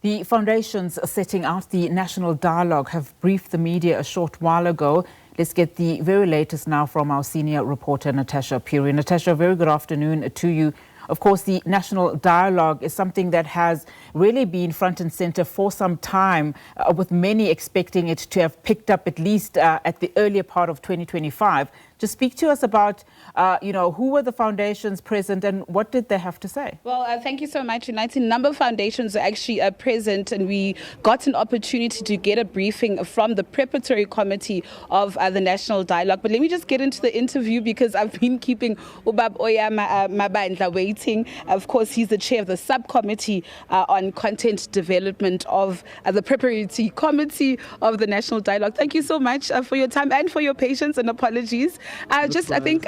The foundations setting out the national dialogue have briefed the media a short while ago. Let's get the very latest now from our senior reporter, Natasha Phiri. Natasha, very good afternoon to you. Of course, the national dialogue is something that has really been front and center for some time, with many expecting it to have picked up at least at the earlier part of 2025. Just speak to us about, who were the foundations present and what did they have to say? Well, thank you so much. United number of foundations are actually present, and we got an opportunity to get a briefing from the preparatory committee of the National Dialogue. But let me just get into the interview because I've been keeping Ubab Oya Mabandla waiting. Of course, he's the chair of the subcommittee on content development of the preparatory committee of the National Dialogue. Thank you so much for your time and for your patience, and apologies. I think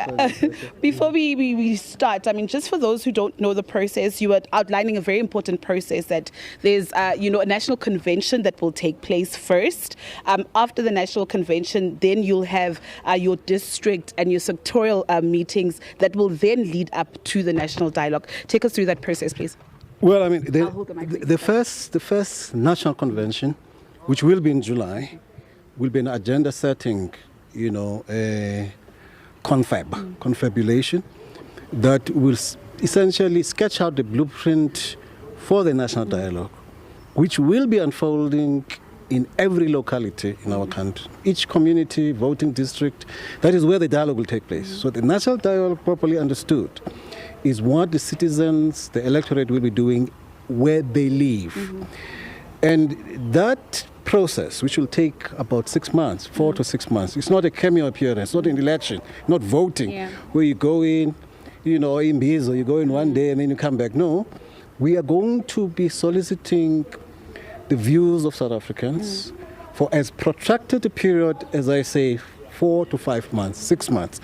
before we start, just for those who don't know the process, you are outlining a very important process that there's, a national convention that will take place first. After the national convention, then you'll have your district and your sectorial meetings that will then lead up to the national dialogue. Take us through that process, please. Well, the first national convention, which will be in July, will be an agenda-setting, confabulation that will essentially sketch out the blueprint for the national dialogue, which will be unfolding in every locality in our country, each community, voting district. That is where the dialogue will take place. So the national dialogue, properly understood, is what the citizens, the electorate will be doing where they live. And that process, which will take about 6 months, 4 to 6 months. It's not a cameo appearance, not an election, not voting, where you go in, in biz, or you go in one day and then you come back. No, we are going to be soliciting the views of South Africans for as protracted a period as, I say, 4 to 5 months, 6 months.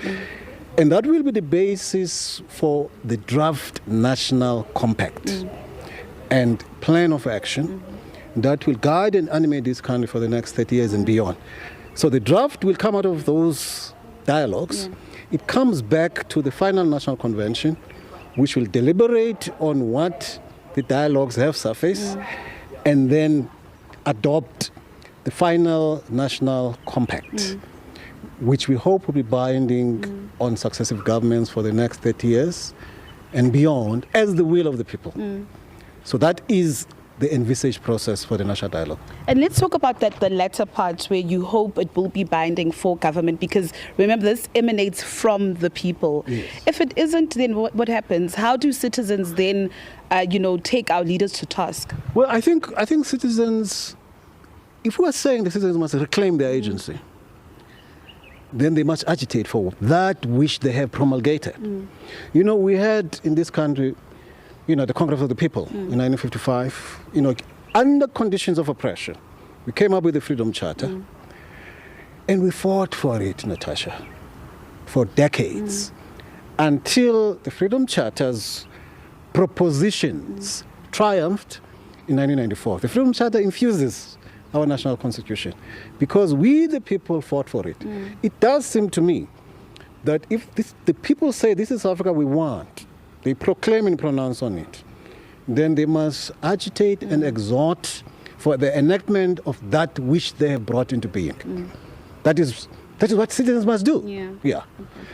And that will be the basis for the draft national compact and plan of action that will guide and animate this country for the next 30 years and beyond. So the draft will come out of those dialogues. It comes back to the final national convention, which will deliberate on what the dialogues have surfaced and then adopt the final national compact, which we hope will be binding on successive governments for the next 30 years and beyond as the will of the people. So that is the envisaged process for the national dialogue. And let's talk about the latter part where you hope it will be binding for government, because remember, this emanates from the people. Yes. If it isn't, then what happens? How do citizens then, take our leaders to task? Well, I think citizens, if we are saying the citizens must reclaim their agency, then they must agitate for that which they have promulgated. We had in this country, the Congress of the People in 1955, under conditions of oppression. We came up with the Freedom Charter, and we fought for it, Natasha, for decades, until the Freedom Charter's propositions triumphed in 1994. The Freedom Charter infuses our national constitution because we, the people, fought for it. It does seem to me that if the people say this is Africa we want, they proclaim and pronounce on it, then they must agitate and exhort for the enactment of that which they have brought into being. That is what citizens must do. Yeah.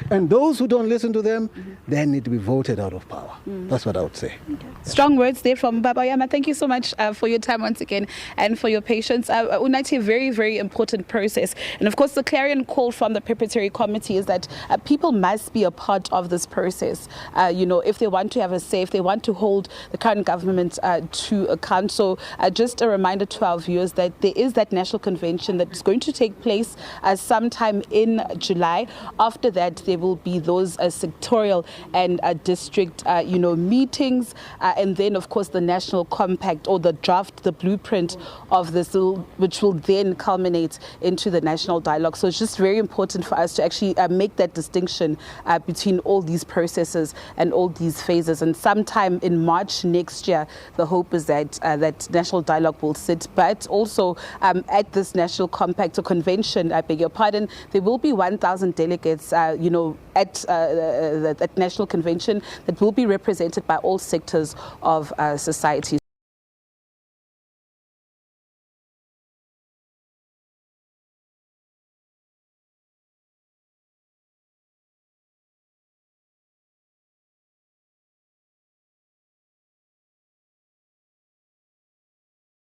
And those who don't listen to them, they need to be voted out of power. That's what I would say. Okay. Strong words there from Baba Yama. Thank you so much for your time once again and for your patience. Unathi, a very, very important process. And of course, the clarion call from the preparatory committee is that people must be a part of this process. If they want to have a say, if they want to hold the current government to account. So just a reminder to our viewers that there is that national convention that is going to take place sometime in July. After that, there will be those sectorial and district, meetings, and then, of course, the national compact or the draft, the blueprint of this, which will then culminate into the national dialogue. So it's just very important for us to actually make that distinction between all these processes and all these phases. And sometime in March next year, the hope is that that national dialogue will sit. But also at this national compact or convention, I beg your pardon, there will be 1,000 delegates, at that national convention that will be represented by all sectors of society.